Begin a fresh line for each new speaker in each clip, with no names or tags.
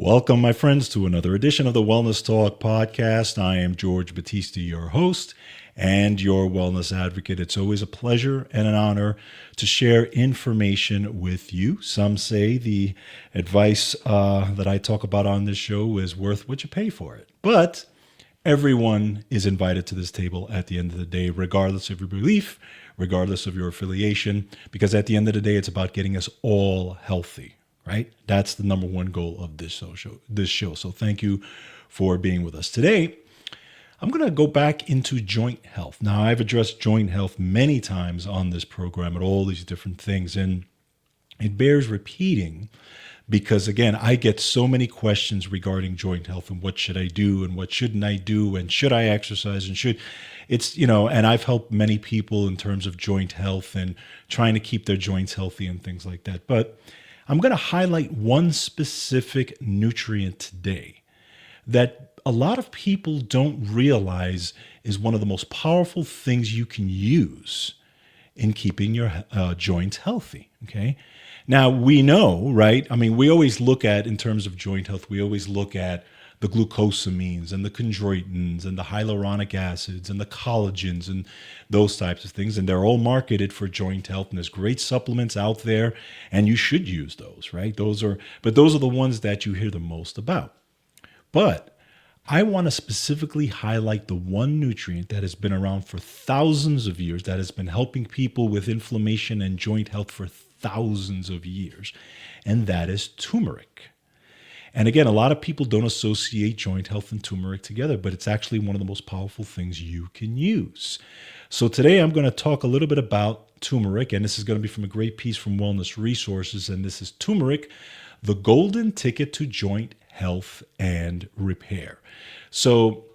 Welcome, my friends, to another edition of the Wellness Talk podcast. I am George Batista, your host and your wellness advocate. It's always a pleasure and an honor to share information with you. Some say the advice that I talk about on this show is worth what you pay for it. But everyone is invited to this table at the end of the day, regardless of your belief, regardless of your affiliation, because at the end of the day, it's about getting us all healthy. Right? That's the number one goal of this show. So thank you for being with us today. I'm going to go back into joint health. Now, I've addressed joint health many times on this program at all these different things, and it bears repeating because, again, I get so many questions regarding joint health and what should I do and what shouldn't I do and should I exercise and and I've helped many people in terms of joint health and trying to keep their joints healthy and things like that. But I'm going to highlight one specific nutrient today that a lot of people don't realize is one of the most powerful things you can use in keeping your joints healthy. Okay. Now we know, right? I mean, we always look at, in terms of joint health, we always look at the glucosamines and the chondroitins and the hyaluronic acids and the collagens and those types of things. And they're all marketed for joint health. And there's great supplements out there and you should use those, right? Those are the ones that you hear the most about. But I want to specifically highlight the one nutrient that has been around for thousands of years, that has been helping people with inflammation and joint health for thousands of years. And that is turmeric. And again, a lot of people don't associate joint health and turmeric together, but it's actually one of the most powerful things you can use. So today I'm going to talk a little bit about turmeric, and this is going to be from a great piece from Wellness Resources, and this is Turmeric, the golden ticket to joint health and repair. So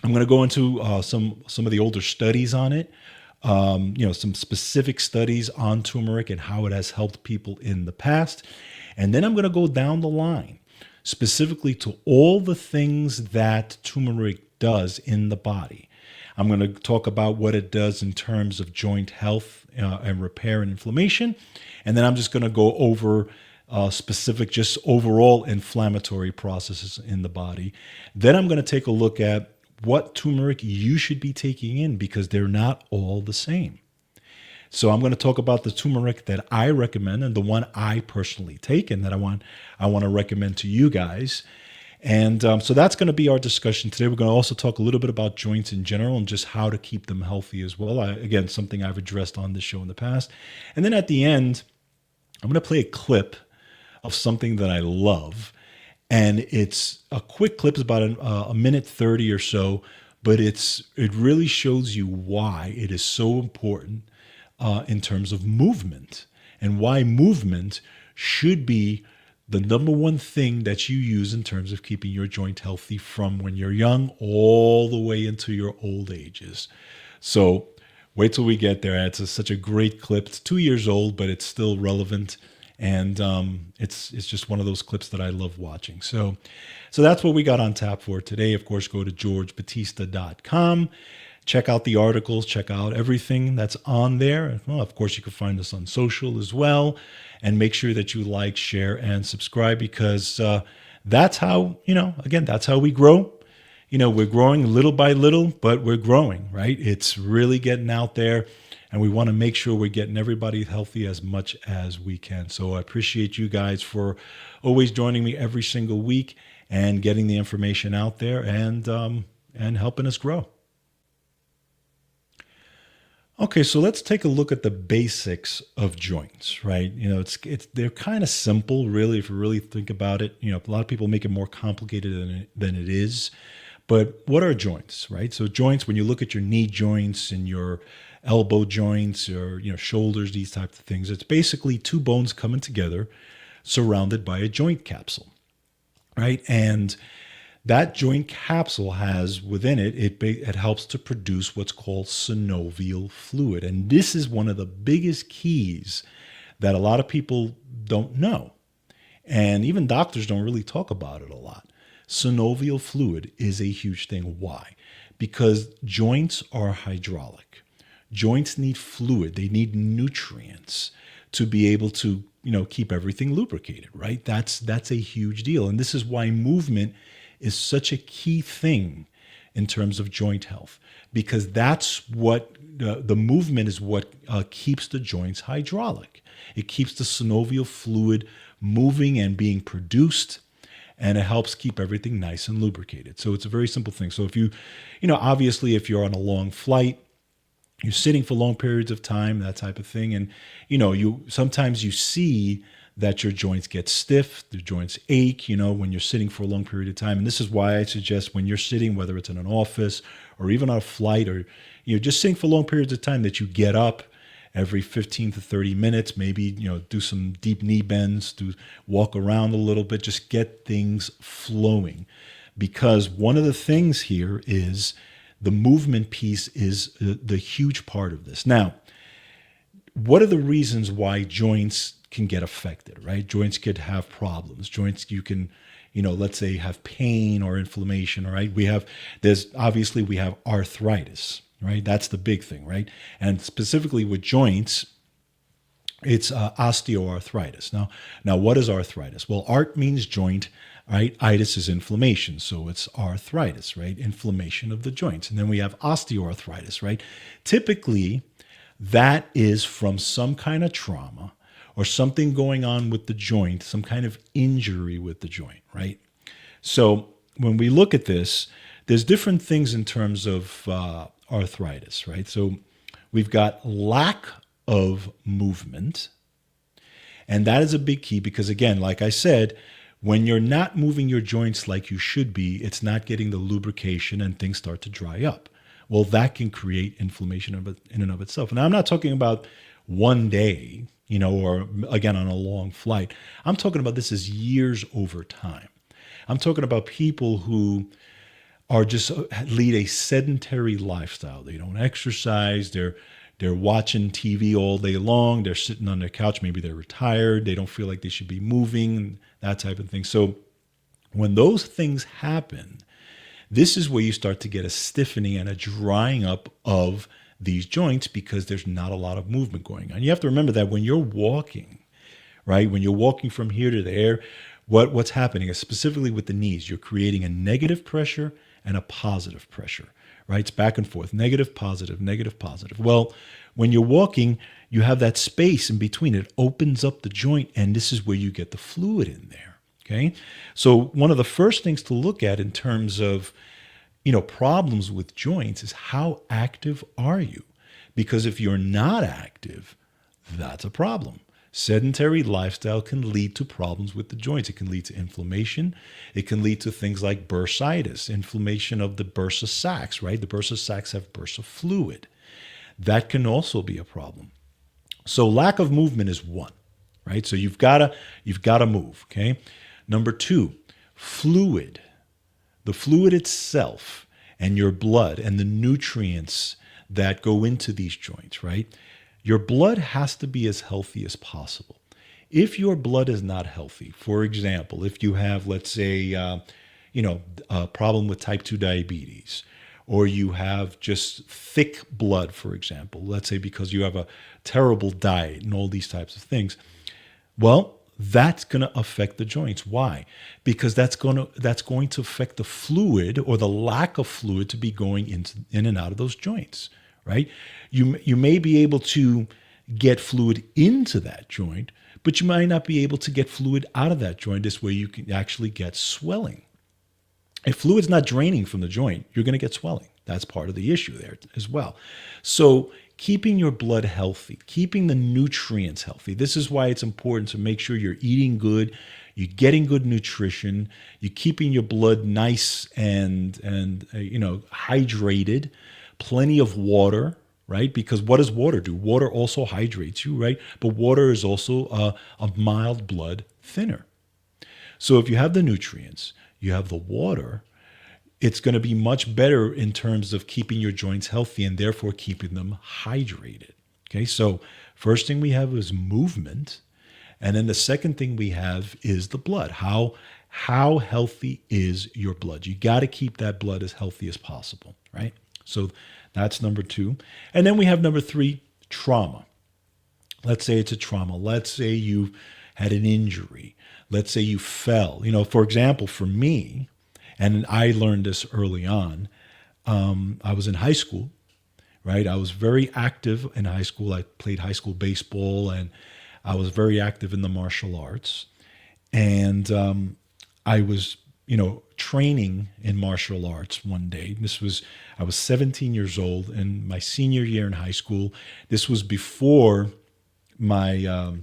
I'm going to go into some of the older studies on it, some specific studies on turmeric and how it has helped people in the past. And then I'm going to go down the line specifically to all the things that turmeric does in the body. I'm going to talk about what it does in terms of joint health and repair and inflammation. And then I'm just going to go over specific, just overall inflammatory processes in the body. Then I'm going to take a look at what turmeric you should be taking in because they're not all the same. So I'm going to talk about the turmeric that I recommend and the one I personally take and that I want to recommend to you guys. And so that's going to be our discussion today. We're going to also talk a little bit about joints in general and just how to keep them healthy as well. Again, something I've addressed on this show in the past. And then at the end, I'm going to play a clip of something that I love. And it's a quick clip. It's about a minute 30 or so, but it really shows you why it is so important in terms of movement and why movement should be the number one thing that you use in terms of keeping your joint healthy from when you're young all the way into your old ages. So wait till we get there. It's such a great clip. It's 2 years old, but it's still relevant. And it's just one of those clips that I love watching. So that's what we got on tap for today. Of course, go to georgebatista.com. Check out the articles, check out everything that's on there. Well, of course, you can find us on social as well. And make sure that you like, share, and subscribe because that's how, that's how we grow. We're growing little by little, but we're growing, right? It's really getting out there. And we want to make sure we're getting everybody healthy as much as we can. So I appreciate you guys for always joining me every single week and getting the information out there and helping us grow. Okay, so let's take a look at the basics of joints, right? They're kind of simple, really, if you really think about it. A lot of people make it more complicated than it is. But what are joints, right? So joints, when you look at your knee joints and your elbow joints or shoulders, these types of things, it's basically two bones coming together, surrounded by a joint capsule, right? And that joint capsule has within it helps to produce what's called synovial fluid. And this is one of the biggest keys that a lot of people don't know. And even doctors don't really talk about it a lot. Synovial fluid is a huge thing. Why? Because joints are hydraulic. Joints need fluid. They need nutrients to be able to, keep everything lubricated, right? That's a huge deal. And this is why movement is such a key thing in terms of joint health, because that's what the movement is what keeps the joints hydraulic. It keeps the synovial fluid moving and being produced, and it helps keep everything nice and lubricated. So it's a very simple thing. So if obviously if you're on a long flight, you're sitting for long periods of time, that type of thing, and sometimes you see that your joints get stiff, the joints ache, when you're sitting for a long period of time. And this is why I suggest when you're sitting, whether it's in an office or even on a flight, or you're just sitting for long periods of time, that you get up every 15 to 30 minutes, maybe, do some deep knee bends, walk around a little bit, just get things flowing. Because one of the things here is the movement piece is the huge part of this. Now, what are the reasons why joints can get affected, right? Joints could have problems. Joints, you can, let's say have pain or inflammation, right? We have arthritis, right? That's the big thing, right? And specifically with joints, it's osteoarthritis. Now, what is arthritis? Well, art means joint, right? Itis is inflammation, so it's arthritis, right? Inflammation of the joints. And then we have osteoarthritis, right? Typically, that is from some kind of trauma or something going on with the joint, some kind of injury with the joint, right? So when we look at this, there's different things in terms of arthritis, right? So we've got lack of movement, and that is a big key because, again, like I said, when you're not moving your joints like you should be, it's not getting the lubrication and things start to dry up. Well, that can create inflammation in and of itself. And I'm not talking about one day, or again, on a long flight. I'm talking about this as years over time. I'm talking about people who are just lead a sedentary lifestyle. They don't exercise. They're watching TV all day long. They're sitting on their couch. Maybe they're retired. They don't feel like they should be moving, that type of thing. So when those things happen, this is where you start to get a stiffening and a drying up of these joints because there's not a lot of movement going on. You have to remember that when you're walking, right, when you're walking from here to there, what's happening is specifically with the knees, you're creating a negative pressure and a positive pressure, right? It's back and forth, negative, positive, negative, positive. Well, when you're walking, you have that space in between. It opens up the joint, and this is where you get the fluid in there. Okay, so one of the first things to look at in terms of, problems with joints is how active are you? Because if you're not active, that's a problem. Sedentary lifestyle can lead to problems with the joints. It can lead to inflammation. It can lead to things like bursitis, inflammation of the bursa sacs, right? The bursa sacs have bursa fluid. That can also be a problem. So lack of movement is one, right? So you've got to move, okay? Number two, fluid. The fluid itself and your blood and the nutrients that go into these joints, right? Your blood has to be as healthy as possible. If your blood is not healthy, for example, if you have, let's say, a problem with type 2 diabetes, or you have just thick blood, for example, let's say because you have a terrible diet and all these types of things, well, that's going to affect the joints. Why? Because that's going to affect the fluid or the lack of fluid to be going in and out of those joints, right? You may be able to get fluid into that joint, but you might not be able to get fluid out of that joint. This way you can actually get swelling. If fluid's not draining from the joint, you're going to get swelling. That's part of the issue there as well. So keeping your blood healthy, keeping the nutrients healthy. This is why it's important to make sure you're eating good, you're getting good nutrition, you're keeping your blood nice and hydrated, plenty of water, right? Because what does water do? Water also hydrates you, right? But water is also a mild blood thinner. So if you have the nutrients, you have the water, it's going to be much better in terms of keeping your joints healthy and therefore keeping them hydrated. Okay, so first thing we have is movement. And then the second thing we have is the blood. How healthy is your blood? You got to keep that blood as healthy as possible, right? So that's number two. And then we have number three, trauma. Let's say it's a trauma. Let's say you had an injury. Let's say you fell. For example, for me, and I learned this early on, I was in high school, right? I was very active in high school. I played high school baseball, and I was very active in the martial arts. And I was, training in martial arts one day. I was 17 years old in my senior year in high school. This was before the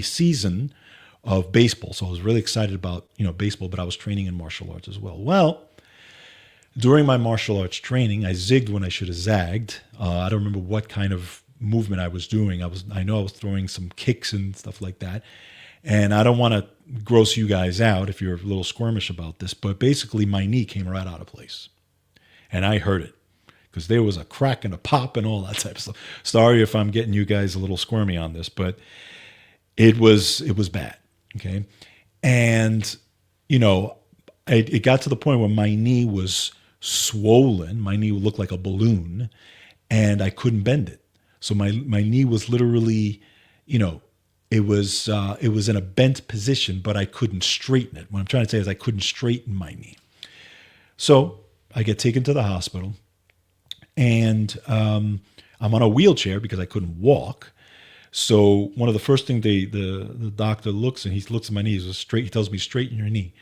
season of baseball. So I was really excited about, baseball, but I was training in martial arts as well. Well, during my martial arts training, I zigged when I should have zagged. I don't remember what kind of movement I was doing. I know I was throwing some kicks and stuff like that. And I don't want to gross you guys out if you're a little squirmish about this, but basically my knee came right out of place. And I heard it because there was a crack and a pop and all that type of stuff. Sorry if I'm getting you guys a little squirmy on this, but it was bad. Okay. And, it got to the point where my knee was swollen. My knee looked like a balloon and I couldn't bend it. So my knee was literally, it was in a bent position, but I couldn't straighten it. What I'm trying to say is I couldn't straighten my knee. So I get taken to the hospital, and I'm on a wheelchair because I couldn't walk. So one of the first things the doctor looks, and he looks at my knee, he tells me, straighten your knee.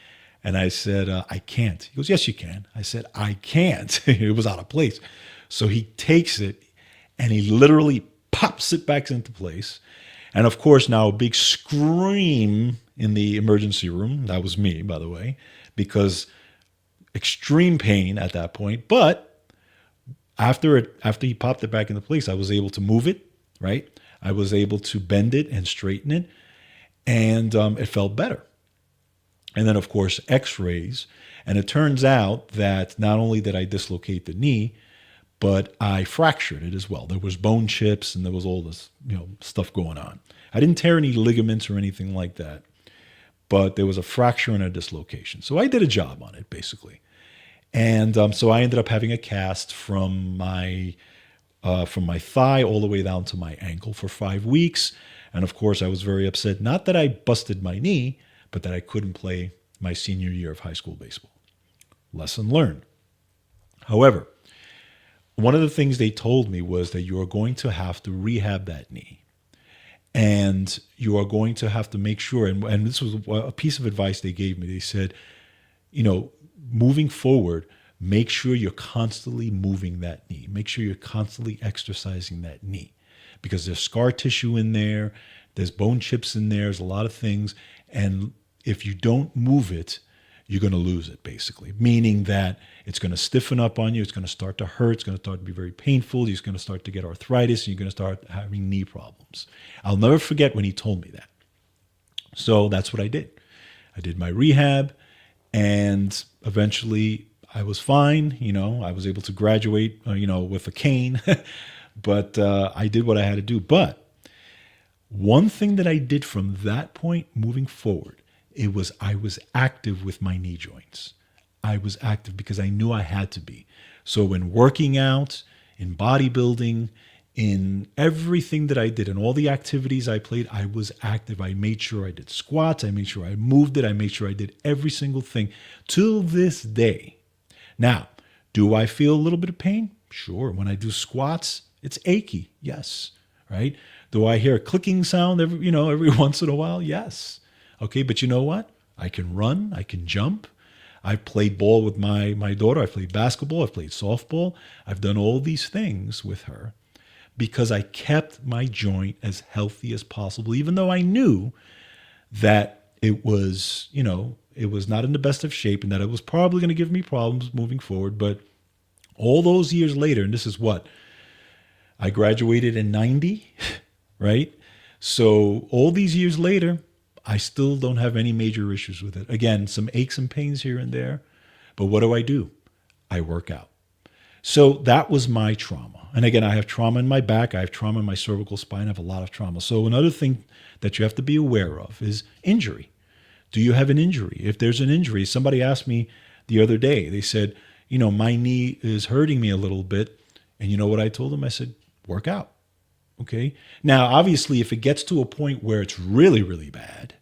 And I said, I can't. He goes, yes, you can. I said, I can't. It was out of place. So he takes it and he literally pops it back into place. And of course, now a big scream in the emergency room. That was me, by the way, because extreme pain at that point. But after he popped it back into place, I was able to move it, right? I was able to bend it and straighten it, and it felt better. And then, of course, x-rays. And it turns out that not only did I dislocate the knee, but I fractured it as well. There was bone chips and there was all this, stuff going on. I didn't tear any ligaments or anything like that, but there was a fracture and a dislocation. So I did a job on it, basically. And so I ended up having a cast from my thigh all the way down to my ankle for 5 weeks. And of course, I was very upset, not that I busted my knee, but that I couldn't play my senior year of high school baseball. Lesson learned. However, one of the things they told me was that you are going to have to rehab that knee. And you are going to have to make sure, and this was a piece of advice they gave me. They said, moving forward, make sure you're constantly moving that knee. Make sure you're constantly exercising that knee, because there's scar tissue in there, there's bone chips in there, there's a lot of things. And if you don't move it, you're going to lose it, basically. Meaning that it's going to stiffen up on you, it's going to start to hurt, it's going to start to be very painful, you're going to start to get arthritis, and you're going to start having knee problems. I'll never forget when he told me that. So that's what I did. I did my rehab, and eventually I was fine. I was able to graduate, with a cane, but I did what I had to do. But one thing that I did from that point moving forward, I was active with my knee joints. I was active because I knew I had to be. So when working out, in bodybuilding, in everything that I did, in all the activities I played, I was active. I made sure I did squats. I made sure I moved it. I made sure I did every single thing till this day. Now, do I feel a little bit of pain? Sure. When I do squats, it's achy. Yes. Right? Do I hear a clicking sound every once in a while? Yes. Okay, but you know what? I can run, I can jump. I've played ball with my daughter. I've played basketball. I've played softball. I've done all these things with her because I kept my joint as healthy as possible, even though I knew that it was not in the best of shape and that it was probably going to give me problems moving forward. But all those years later, and this is what? I graduated in 90, right? So all these years later, I still don't have any major issues with it. Again, some aches and pains here and there, but what do? I work out. So that was my trauma. And again, I have trauma in my back. I have trauma in my cervical spine. I have a lot of trauma. So another thing that you have to be aware of is injury. Do you have an injury? If there's an injury, somebody asked me the other day, they said, my knee is hurting me a little bit. And you know what I told them? I said, work out. Okay. Now, obviously, if it gets to a point where it's really, really bad,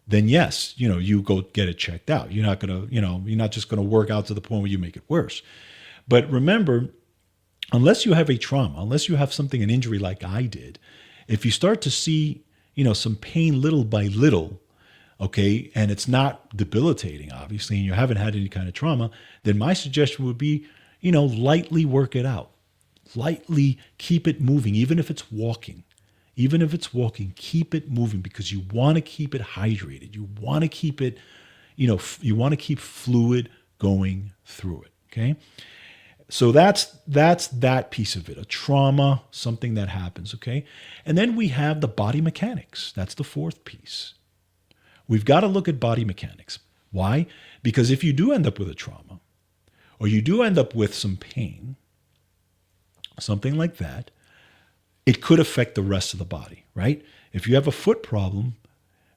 then yes, you go get it checked out. You're not going to, you're not just going to work out to the point where you make it worse. But remember, unless you have a trauma, unless you have something, an injury like I did, if you start to see, some pain little by little, okay, and it's not debilitating, obviously, and you haven't had any kind of trauma, then my suggestion would be, lightly work it out. Lightly keep it moving, even if it's walking. Even if it's walking, keep it moving because you want to keep it hydrated. You want to keep it, you want to keep fluid going through it, okay? So that's that piece of it, a trauma, something that happens, okay? And then we have the body mechanics. That's the fourth piece. We've got to look at body mechanics. Why? Because if you do end up with a trauma, or you do end up with some pain, something like that, it could affect the rest of the body, right? If you have a foot problem,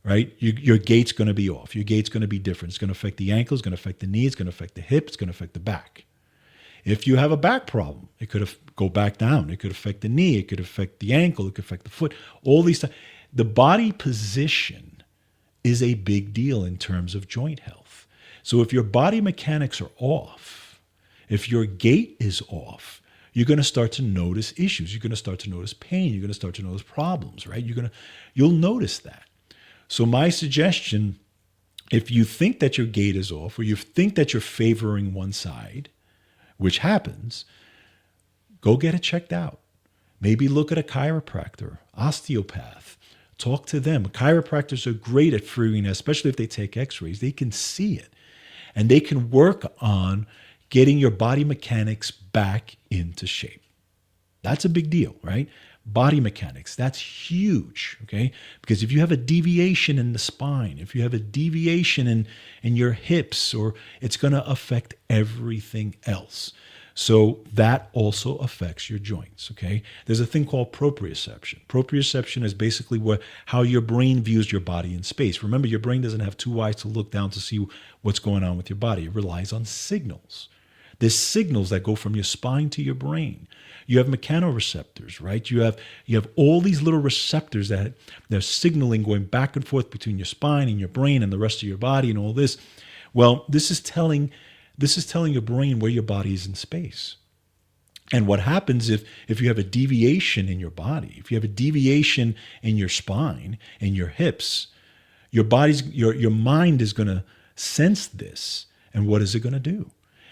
right, your gait's going to be off. Your gait's going to be different. It's going to affect the ankle. It's going to affect the knee. It's going to affect the hip. It's going to affect the back. If you have a back problem, it could go back down. It could affect the knee. It could affect the ankle. It could affect the foot. All these things. The body position is a big deal in terms of joint health. So if your body mechanics are off, if your gait is off, you're going to start to notice issues. You're going to start to notice pain. You're going to start to notice problems, right? You'll notice that. So my suggestion, if you think that your gait is off or you think that you're favoring one side, which happens, go get it checked out. Maybe look at a chiropractor, osteopath. Talk to them. Chiropractors are great at freeing, especially if they take x-rays. They can see it. And they can work on getting your body mechanics back into shape. That's a big deal, right? Body mechanics, that's huge, okay? Because if you have a deviation in the spine, if you have a deviation in your hips, or it's going to affect everything else. So that also affects your joints, okay? There's a thing called proprioception. Proprioception is basically how your brain views your body in space. Remember, your brain doesn't have two eyes to look down to see what's going on with your body. It relies on signals. There's signals that go from your spine to your brain. You have mechanoreceptors, right? You have all these little receptors that they're signaling going back and forth between your spine and your brain and the rest of your body and all this. Well, this is telling your brain where your body is in space. And what happens if you have a deviation in your body, if you have a deviation in your spine and your hips, your mind is going to sense this. And what is it going to do?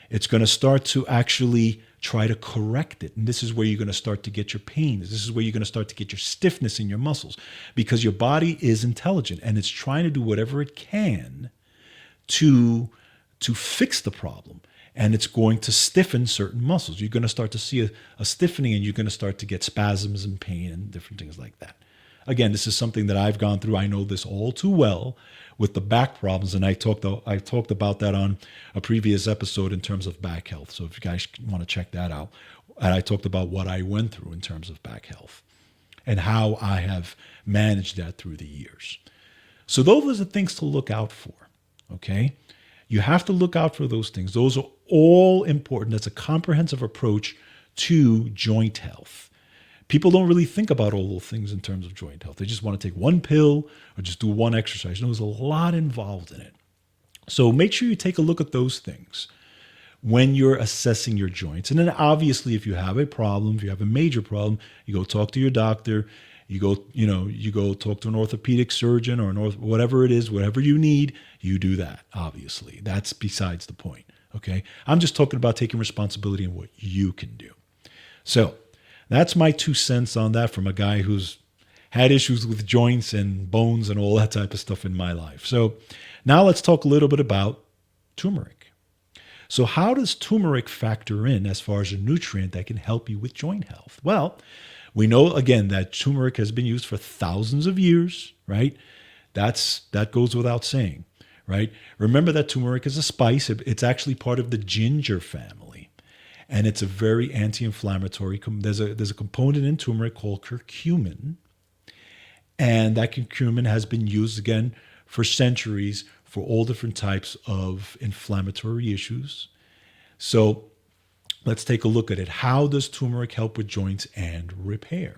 It's going to start to actually try to correct it. And this is where you're going to start to get your pains. This is where you're going to start to get your stiffness in your muscles, because your body is intelligent and it's trying to do whatever it can to fix the problem. And it's going to stiffen certain muscles. You're going to start to see a stiffening, and you're going to start to get spasms and pain and different things like that. Again, this is something that I've gone through. I know this all too well with the back problems, and I talked about that on a previous episode in terms of back health. So if you guys want to check that out, and I talked about what I went through in terms of back health and how I have managed that through the years. So those are the things to look out for, okay? You have to look out for those things. Those are all important. That's a comprehensive approach to joint health. People don't really think about all those things in terms of joint health. They just want to take one pill or just do one exercise. There's a lot involved in it. So make sure you take a look at those things when you're assessing your joints. And then obviously, if you have a problem, if you have a major problem, you go talk to your doctor. You go talk to an orthopedic surgeon or whatever it is, whatever you need, you do that, obviously. That's besides the point, okay? I'm just talking about taking responsibility in what you can do. So that's my 2 cents on that from a guy who's had issues with joints and bones and all that type of stuff in my life. So now let's talk a little bit about turmeric. So how does turmeric factor in as far as a nutrient that can help you with joint health? Well, we know, again, that turmeric has been used for thousands of years, right? That goes without saying, right? Remember that turmeric is a spice. It's actually part of the ginger family. And it's a very anti-inflammatory. There's a component in turmeric called curcumin. And that curcumin has been used, again, for centuries for all different types of inflammatory issues. So let's take a look at it. How does turmeric help with joints and repair?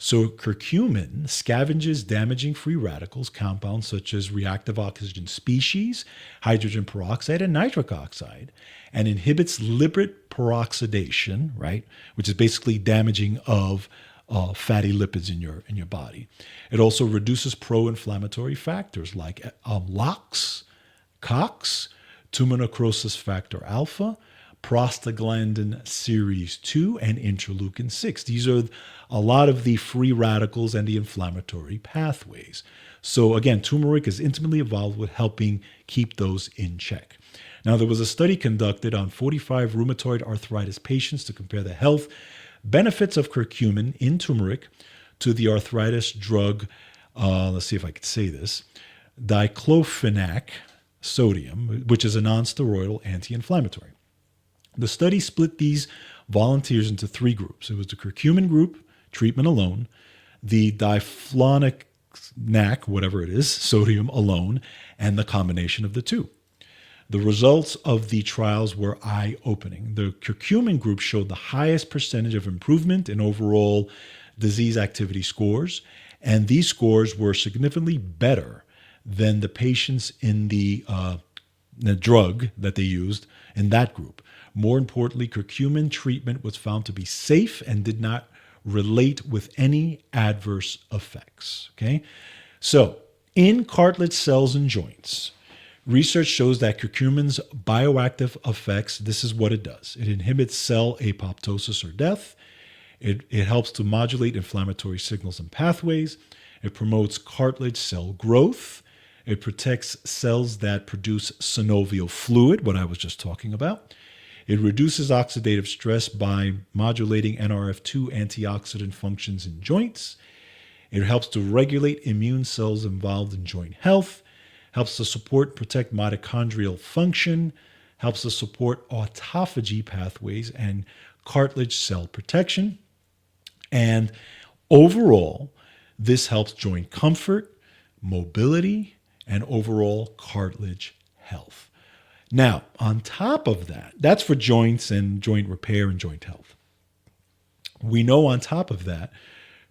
So curcumin scavenges damaging free radicals, compounds such as reactive oxygen species, hydrogen peroxide, and nitric oxide, and inhibits lipid peroxidation, right, which is basically damaging of fatty lipids in your body. It also reduces pro-inflammatory factors like LOX, COX, tumor necrosis factor alpha, prostaglandin series 2, and interleukin 6. These are a lot of the free radicals and the inflammatory pathways. So again, turmeric is intimately involved with helping keep those in check. Now, there was a study conducted on 45 rheumatoid arthritis patients to compare the health benefits of curcumin in turmeric to the arthritis drug, let's see if I could say this, diclofenac sodium, which is a non-steroidal anti-inflammatory. The study split these volunteers into three groups. It was the curcumin group, treatment alone, the diflofenac, whatever it is, sodium alone, and the combination of the two. The results of the trials were eye-opening. The curcumin group showed the highest percentage of improvement in overall disease activity scores, and these scores were significantly better than the patients in the drug that they used in that group. More importantly, curcumin treatment was found to be safe and did not relate with any adverse effects. Okay, so in cartilage cells and joints, research shows that curcumin's bioactive effects, this is what it does. It inhibits cell apoptosis or death. It helps to modulate inflammatory signals and pathways. It promotes cartilage cell growth. It protects cells that produce synovial fluid, what I was just talking about. It reduces oxidative stress by modulating NRF2 antioxidant functions in joints. It helps to regulate immune cells involved in joint health, helps to support and protect mitochondrial function, helps to support autophagy pathways and cartilage cell protection. And overall, this helps joint comfort, mobility, and overall cartilage health. Now, on top of that, that's for joints and joint repair and joint health. We know on top of that,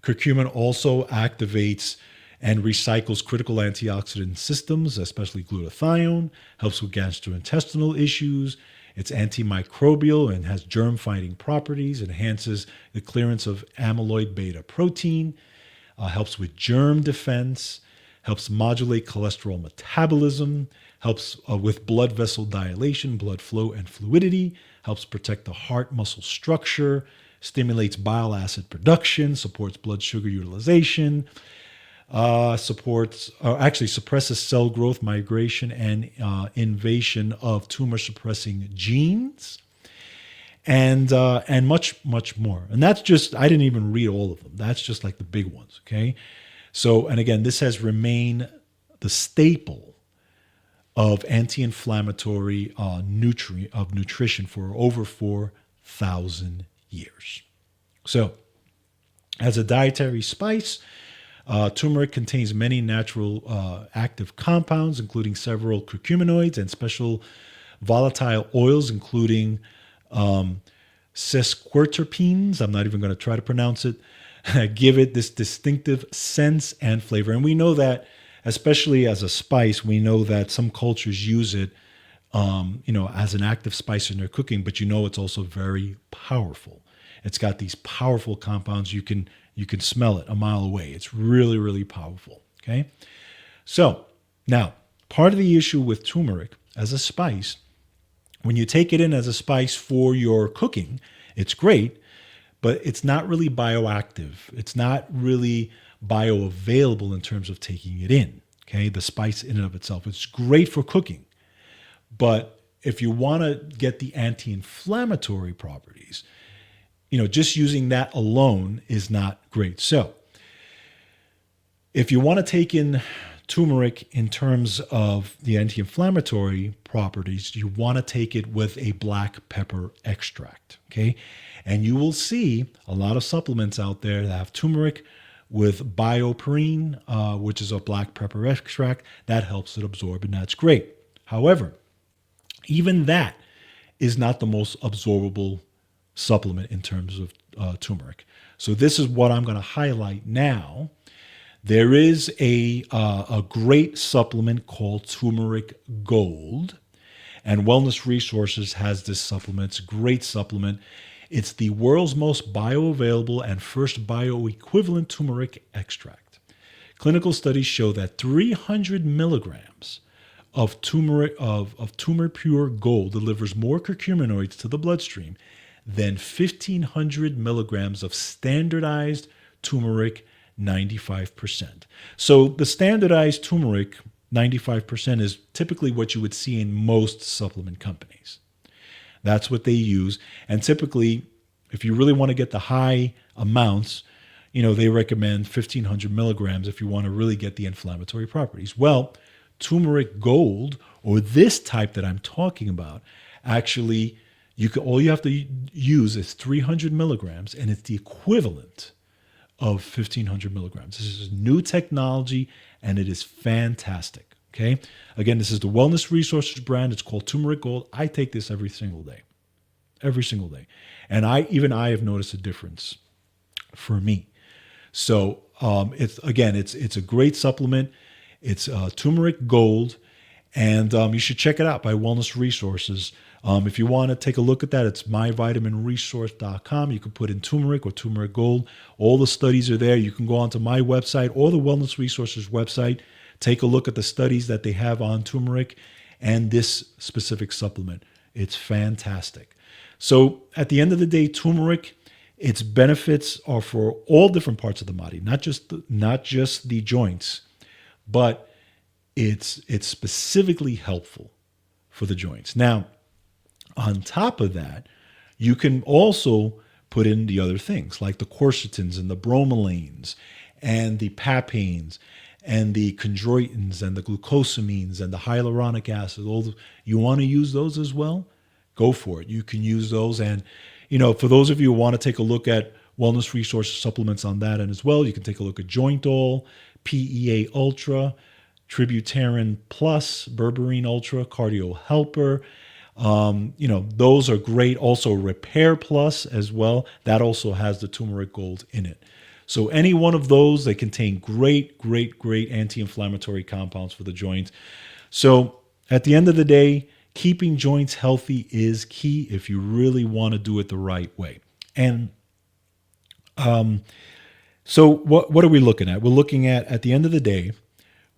curcumin also activates and recycles critical antioxidant systems, especially glutathione, helps with gastrointestinal issues. It's antimicrobial and has germ-fighting properties, enhances the clearance of amyloid beta protein, helps with germ defense, helps modulate cholesterol metabolism, helps with blood vessel dilation, blood flow, and fluidity, helps protect the heart muscle structure, stimulates bile acid production, supports blood sugar utilization, suppresses cell growth, migration, and invasion of tumor-suppressing genes, and much, much more. And that's just, I didn't even read all of them. That's just like the big ones, okay? So, and again, this has remained the staple of anti-inflammatory nutrition for over 4,000 years. So, as a dietary spice, turmeric contains many natural active compounds, including several curcuminoids and special volatile oils, including sesquiterpenes. I'm not even going to try to pronounce it. Give it this distinctive sense and flavor. And we know that, especially as a spice, we know that some cultures use it, as an active spice in their cooking, but it's also very powerful. It's got these powerful compounds. You can smell it a mile away. It's really, really powerful. Okay. So now, part of the issue with turmeric as a spice, when you take it in as a spice for your cooking, it's great, but it's not really bioactive. It's not really bioavailable in terms of taking it in. Okay. The spice in and of itself, it's great for cooking, but if you want to get the anti-inflammatory properties, just using that alone is not great. So if you want to take in turmeric in terms of the anti-inflammatory properties, you want to take it with a black pepper extract, okay? And you will see a lot of supplements out there that have turmeric with bioperine, which is a black pepper extract. That helps it absorb, and that's great. However, even that is not the most absorbable supplement in terms turmeric. So this is what I'm going to highlight now. There is a great supplement called Turmeric Gold, and Wellness Resources has this supplement. It's a great supplement. It's the world's most bioavailable and first bioequivalent turmeric extract. Clinical studies show that 300 milligrams of turmeric pure gold delivers more curcuminoids to the bloodstream than 1,500 milligrams of standardized turmeric, 95%. So the standardized turmeric, 95%, is typically what you would see in most supplement companies. That's what they use. And typically, if you really want to get the high amounts, they recommend 1,500 milligrams if you want to really get the inflammatory properties. Well, Turmeric Gold, or this type that I'm talking about, actually, all you have to use is 300 milligrams, and it's the equivalent of 1,500 milligrams. This is new technology, and it is fantastic. Okay. Again, this is the Wellness Resources brand. It's called Turmeric Gold. I take this every single day, and I have noticed a difference for me. So it's a great supplement. It's Turmeric Gold, and you should check it out by Wellness Resources. If you want to take a look at that, it's myvitaminresource.com. You can put in turmeric or Turmeric Gold. All the studies are there. You can go onto my website or the Wellness Resources website. Take a look at the studies that they have on turmeric and this specific supplement. It's fantastic. So at the end of the day, turmeric, its benefits are for all different parts of the body, not just the joints, but it's specifically helpful for the joints. Now, on top of that, you can also put in the other things like the quercetins and the bromelains and the papains and the chondroitins and the glucosamines and the hyaluronic acid. You want to use those as well? Go for it. You can use those. And, for those of you who want to take a look at Wellness Resources supplements on that and as well, you can take a look at Joint All, PEA Ultra, Tributarin Plus, Berberine Ultra, Cardio Helper. Those are great. Also Repair Plus as well. That also has the Turmeric Gold in it. So any one of those, they contain great anti-inflammatory compounds for the joints. So at the end of the day, keeping joints healthy is key if you really want to do it the right way. And so what are we looking at? We're looking at the end of the day,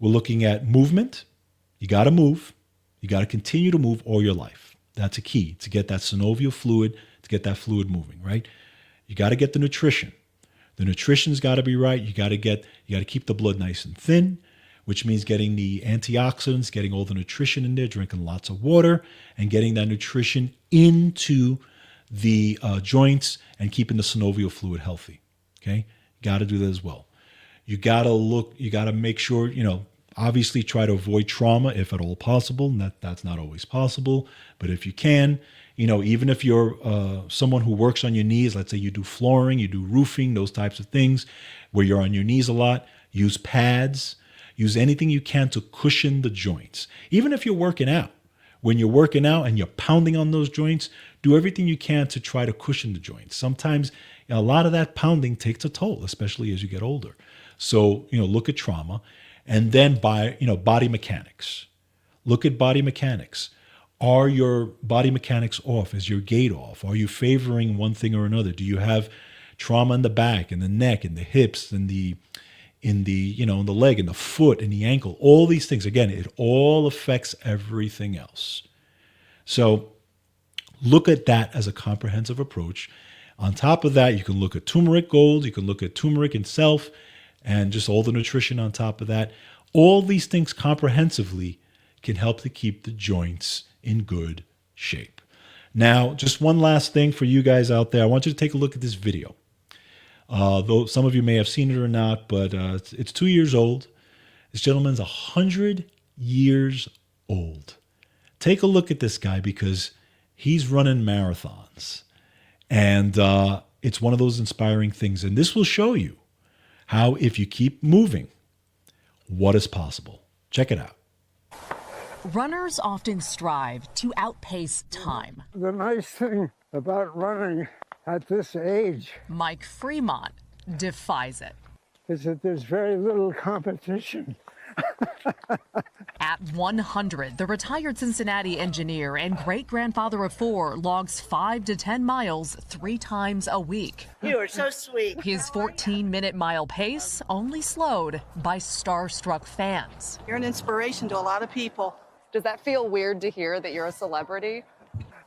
we're looking at movement. You got to move. You got to continue to move all your life. That's a key to get that synovial fluid, to get that fluid moving, right? You got to get the nutrition. The nutrition's got to be right. You got to keep the blood nice and thin, which means getting the antioxidants, getting all the nutrition in there, drinking lots of water, and getting that nutrition into the joints and keeping the synovial fluid healthy. Okay, you got to do that as well. You got to make sure, obviously try to avoid trauma if at all possible. And that's not always possible, but if you can, even if you're someone who works on your knees, let's say you do flooring, you do roofing, those types of things where you're on your knees a lot, use pads, use anything you can to cushion the joints. Even if you're working out, when you're working out and you're pounding on those joints, do everything you can to try to cushion the joints. Sometimes a lot of that pounding takes a toll, especially as you get older. So, look at trauma. And then body mechanics. Look at body mechanics. Are your body mechanics off? Is your gait off? Are you favoring one thing or another? Do you have trauma in the back and the neck and the hips and in the leg and the foot and the ankle? All these things, again, it all affects everything else. So look at that as a comprehensive approach. On top of that, you can look at Turmeric Gold. You can look at turmeric itself and just all the nutrition on top of that. All these things comprehensively can help to keep the joints in good shape. Now, just one last thing for you guys out there. I want you to take a look at this video. Though some of you may have seen it or not, but it's 2 years old. This gentleman's 100 years old. Take a look at this guy because he's running marathons. And it's one of those inspiring things. And this will show you how, if you keep moving, what is possible. Check it out.
Runners often strive to outpace time.
The nice thing about running
at this age
Mike Fremont defies it.
is that there's very little competition.
At 100, the retired Cincinnati engineer and great-grandfather of 4 logs 5 to 10 miles 3 times a week.
You are so sweet.
His 14-minute mile pace only slowed by starstruck fans.
You're an inspiration to a lot of people.
Does that feel weird to hear that you're a celebrity?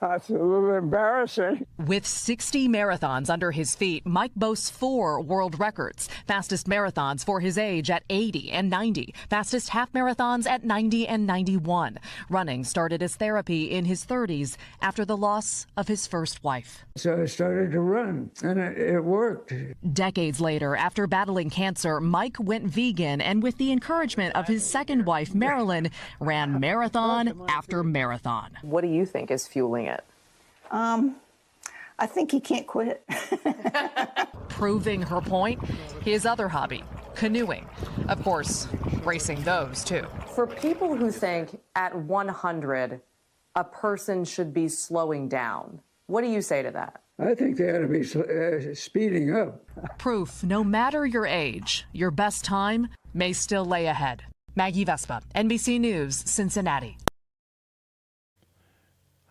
That's a little embarrassing.
With 60 marathons under his feet, Mike boasts 4 world records. Fastest marathons for his age at 80 and 90. Fastest half marathons at 90 and 91. Running started as therapy in his 30s after the loss of his first wife.
So I started to run, and it worked.
Decades later, after battling cancer, Mike went vegan and, with the encouragement of his second wife, Marilyn, ran marathon after marathon.
What do you think is fueling it?
I think he can't quit.
Proving her point, his other hobby, canoeing. Of course, racing those too.
For people who think at 100, a person should be slowing down, what do you say to that?
I think they ought to be speeding up.
Proof, no matter your age, your best time may still lay ahead. Maggie Vespa, NBC News, Cincinnati.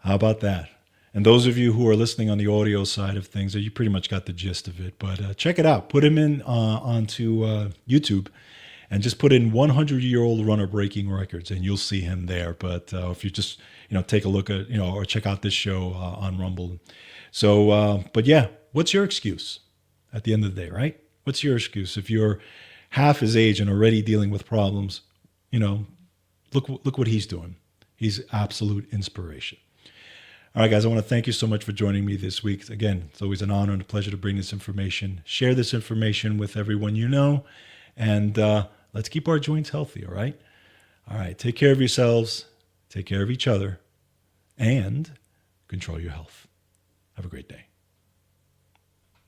How about that? And those of you who are listening on the audio side of things, you pretty much got the gist of it. But check it out. Put him in onto YouTube and just put in 100-year-old runner breaking records, and you'll see him there. But if you just take a look at or check out this show on Rumble. So, but yeah, what's your excuse at the end of the day, right? What's your excuse if you're half his age and already dealing with problems? Look what he's doing. He's absolute inspiration. All right, guys, I want to thank you so much for joining me this week. Again, it's always an honor and a pleasure to bring this information. Share this information with everyone you know, and let's keep our joints healthy, all right? All right, take care of yourselves, take care of each other, and control your health. Have a great day.